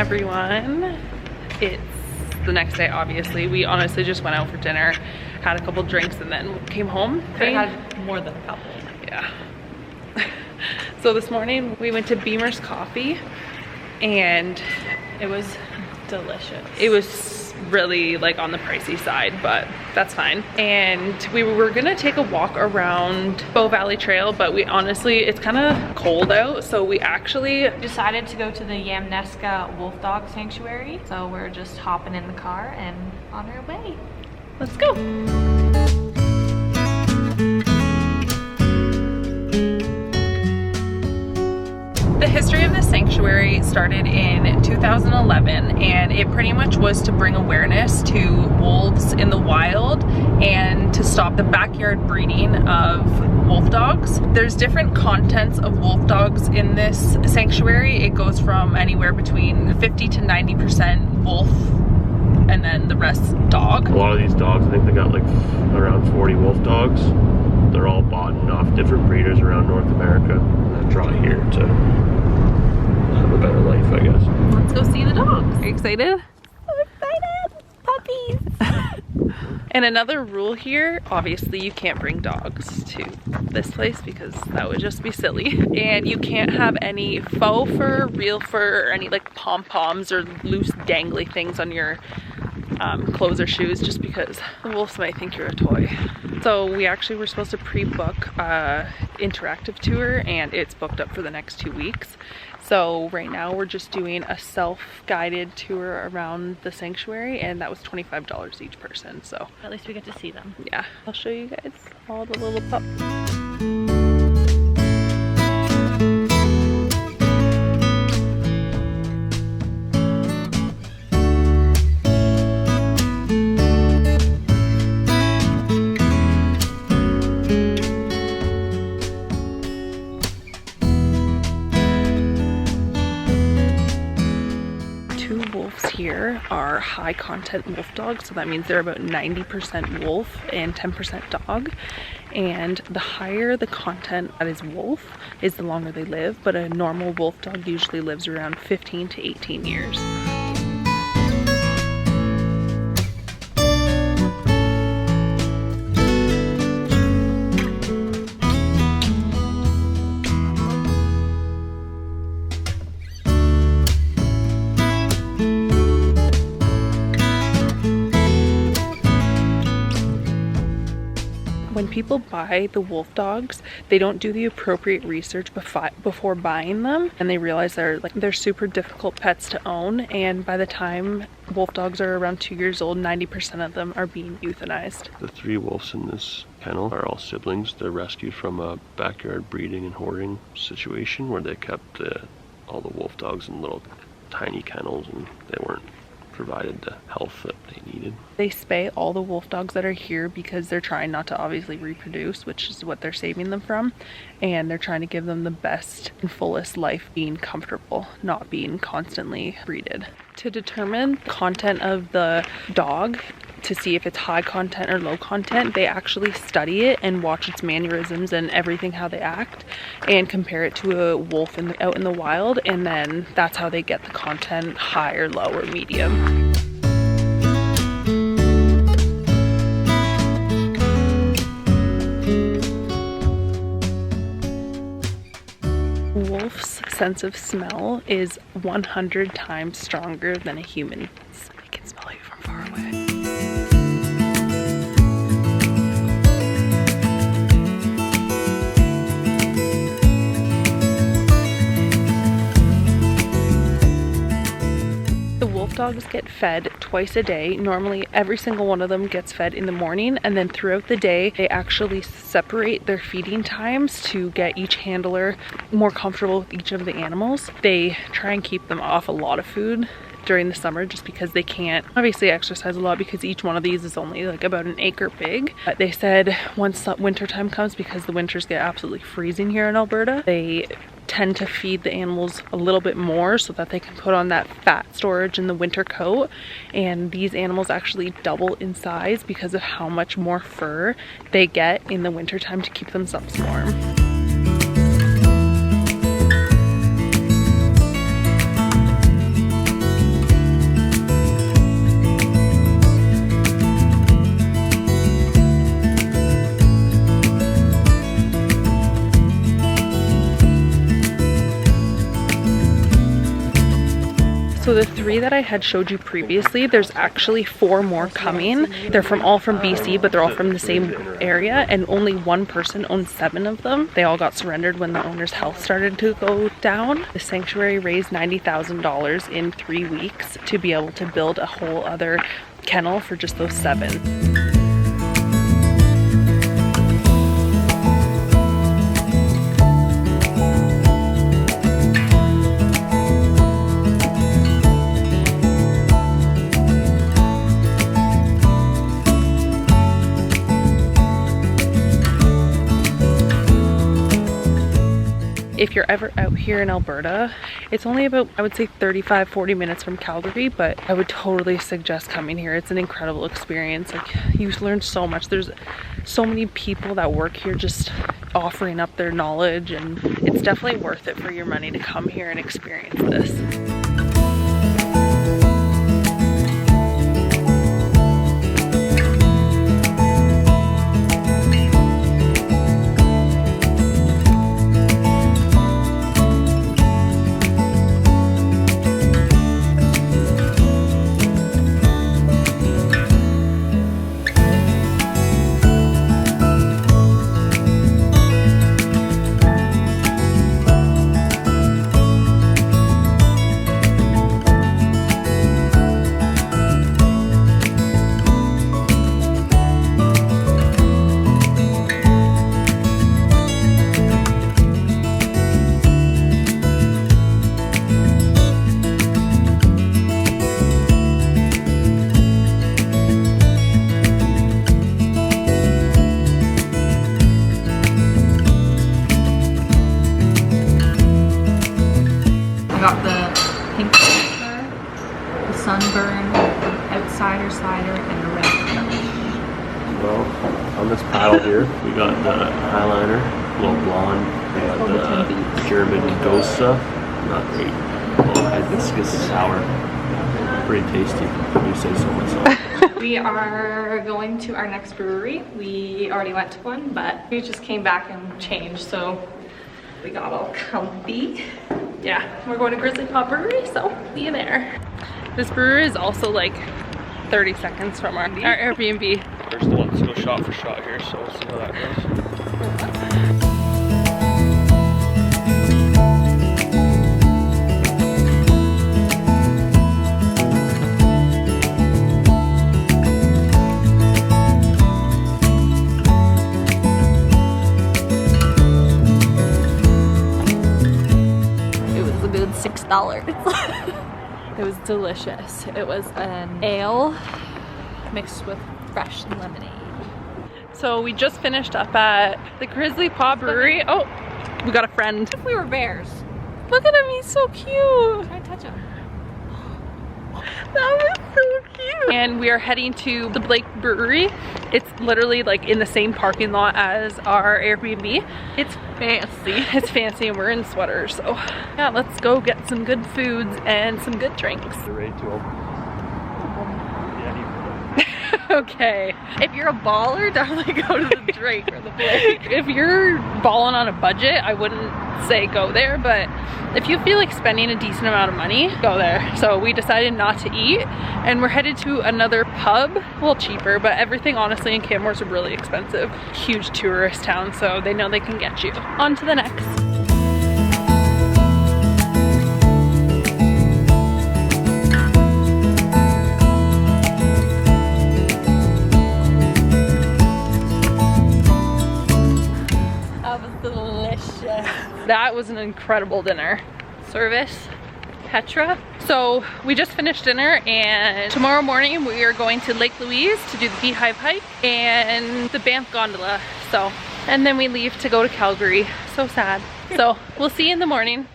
everyone. It's the next day, obviously. We honestly just went out for dinner, had a couple drinks, and then came home. I had more than a couple. Yeah. So this morning we went to Beamer's Coffee and it was delicious. it was really like on the pricey side, but that's fine. And we were gonna take a walk around Bow Valley Trail, but we honestly, it's kind of cold out, so we actually decided to go to the Yamnuska Wolfdog Sanctuary. So we're just hopping in the car and on our way. let's go. The history of this sanctuary started in 2011, and it pretty much was to bring awareness to wolves in the wild and to stop the backyard breeding of wolf dogs. There's different contents of wolf dogs in this sanctuary. It goes from anywhere between 50 to 90% wolf and then the rest dog. A lot of these dogs, I think they got like around 40 wolf dogs. They're all bought off different breeders around North America. They're brought here to have a better life, I guess. Let's go see the dogs. Are you excited? So excited! Puppies! And another rule here, obviously you can't bring dogs to this place because that would just be silly. And you can't have any faux fur, real fur, or any like pom-poms or loose dangly things on your clothes or shoes, just because the wolves might think you're a toy. So we actually were supposed to pre-book interactive tour, and it's booked up for the next 2 weeks. So right now we're just doing a self-guided tour around the sanctuary, and that was $25 each person. So At least we get to see them. yeah, I'll show you guys all the little pups. Here are high content wolf dogs, so that means they're about 90% wolf and 10% dog. And the higher the content that is wolf is the longer they live, but a normal wolf dog usually lives around 15 to 18 years. When people buy the wolf dogs, they don't do the appropriate research before buying them, and they realize they're super difficult pets to own, and by the time wolf dogs are around 2 years old, 90% of them are being euthanized. The 3 wolves in this kennel are all siblings. They're rescued from a backyard breeding and hoarding situation where they kept all the wolf dogs in little tiny kennels, and they weren't provided the health that they needed. They spay all the wolf dogs that are here because they're trying not to obviously reproduce, which is what they're saving them from, and they're trying to give them the best and fullest life being comfortable, not being constantly breeded. To determine content of the dog, to see if it's high content or low content, they actually study it and watch its mannerisms and everything, how they act, and compare it to a wolf out in the wild, and then that's how they get the content high or low or medium. Wolf's sense of smell is 100 times stronger than a human's. They can smell you from far away. Wolf dogs get fed twice a day. Normally every single one of them gets fed in the morning, and then throughout the day they actually separate their feeding times to get each handler more comfortable with each of the animals. They try and keep them off a lot of food during the summer just because they can't obviously exercise a lot, because each one of these is only like about an acre big. But they said once winter time comes, because the winters get absolutely freezing here in Alberta, they tend to feed the animals a little bit more so that they can put on that fat storage in the winter coat, and these animals actually double in size because of how much more fur they get in the winter time to keep themselves warm. So the 3 that I had showed you previously, there's actually 4 more coming. They're all from BC, but they're all from the same area, and only one person owns 7 of them. They all got surrendered when the owner's health started to go down. The sanctuary raised $90,000 in 3 weeks to be able to build a whole other kennel for just those 7. If you're ever out here in Alberta, it's only about, I would say 35-40 minutes from Calgary, but I would totally suggest coming here. It's an incredible experience. Like, you learn so much. There's so many people that work here just offering up their knowledge, and it's definitely worth it for your money to come here and experience this. Sunburn, outsider cider, and a red punch. Well, on this paddle here, we got the Highliner, little blonde. We got the German Gosa, not great. Little hibiscus sour, pretty tasty. You say so myself. We are going to our next brewery. We already went to one, but we just came back and changed, so we got all comfy. Yeah, we're going to Grizzly Paw Brewery, so see you there. This brewery is also like 30 seconds from our Airbnb. First one, let's go shot for shot here, so we'll see how that goes. It was a good $6. It was delicious. It was an ale mixed with fresh lemonade. So we just finished up at the Grizzly Paw Brewery. Oh, we got a friend. If we were bears. Look at him, he's so cute. Try to touch him. That was so cute. And we are heading to the Blake Brewery. It's literally like in the same parking lot as our Airbnb. It's fancy. It's fancy and we're in sweaters. So yeah, let's go get some good foods and some good drinks. You're ready to open. Okay. If you're a baller, definitely go to the Drake or the Blake. If you're balling on a budget, I wouldn't say go there, but if you feel like spending a decent amount of money, go there. So we decided not to eat and we're headed to another pub, a little cheaper, but everything honestly in Canmore is really expensive. Huge tourist town, so they know they can get you. On to the next. That was an incredible dinner. Service, Petra. So we just finished dinner and tomorrow morning we are going to Lake Louise to do the Beehive hike and the Banff gondola. So, and then we leave to go to Calgary. So sad. So we'll see you in the morning.